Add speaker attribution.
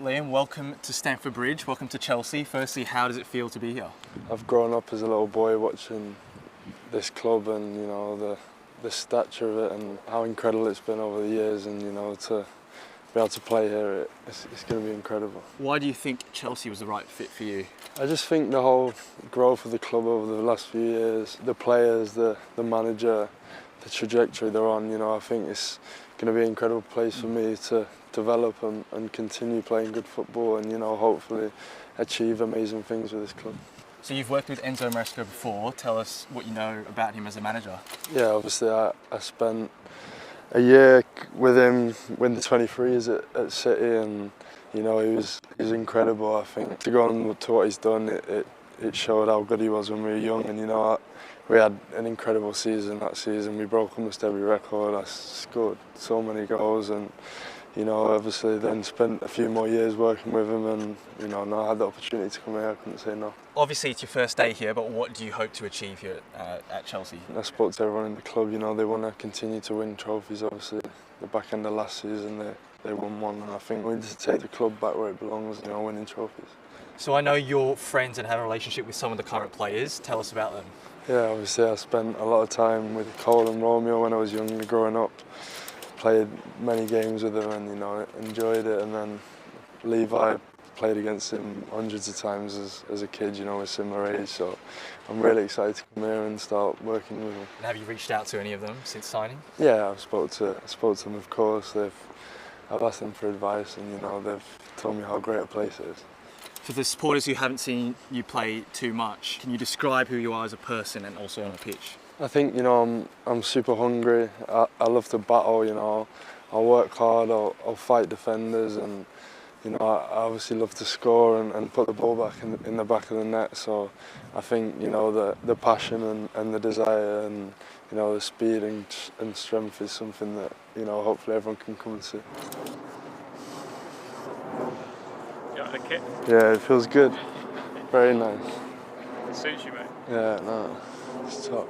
Speaker 1: Liam, welcome to Stamford Bridge, welcome to Chelsea. Firstly, how does it feel to be here? I've
Speaker 2: grown up as a little boy watching this club and the stature of it and how incredible it's been over the years, and to be able to play here, it's going to be incredible.
Speaker 1: Why do you think Chelsea was the right fit for you?
Speaker 2: I just think the whole growth of the club over the last few years, the players, the manager, the trajectory they're on, I think it's going to be an incredible place for me to develop and continue playing good football and, hopefully achieve amazing things with this club.
Speaker 1: So you've worked with Enzo Maresca before. Tell us what you know about him as a manager.
Speaker 2: Yeah, obviously I spent a year with him when the 23s at City, and he was incredible. I think to go on to what he's done, it showed how good he was when we were young, and we had an incredible season that season. We broke almost every record. I scored so many goals, and obviously then spent a few more years working with him, and now I had the opportunity to come here. I couldn't say no.
Speaker 1: Obviously it's your first day here, but what do you hope to achieve here at Chelsea?
Speaker 2: I spoke to everyone in the club. They want to continue to win trophies. Obviously the back end of last season they won one, and I think we need to take the club back where it belongs, winning trophies.
Speaker 1: So I know you're friends and have a relationship with some of the current players. Tell us about them.
Speaker 2: Yeah, obviously I spent a lot of time with Cole and Romeo when I was younger growing up. Played many games with them and enjoyed it, and then Levi, played against him hundreds of times as a kid, we're similar age, so I'm really excited to come here and start working with him.
Speaker 1: And have you reached out to any of them since signing?
Speaker 2: Yeah, I spoke to them, of course. I've asked them for advice, and they've told me how great a place it is.
Speaker 1: For the supporters who haven't seen you play too much, can you describe who you are as a person and also on the pitch?
Speaker 2: I think I'm super hungry. I love to battle. I'll work hard. I'll fight defenders, and I obviously love to score and put the ball back in the back of the net. So I think the passion and the desire and the speed and strength is something that hopefully everyone can come and see.
Speaker 3: You like the kit?
Speaker 2: Yeah, it feels good. Very nice.
Speaker 3: It suits you, mate.
Speaker 2: Yeah, no, it's top.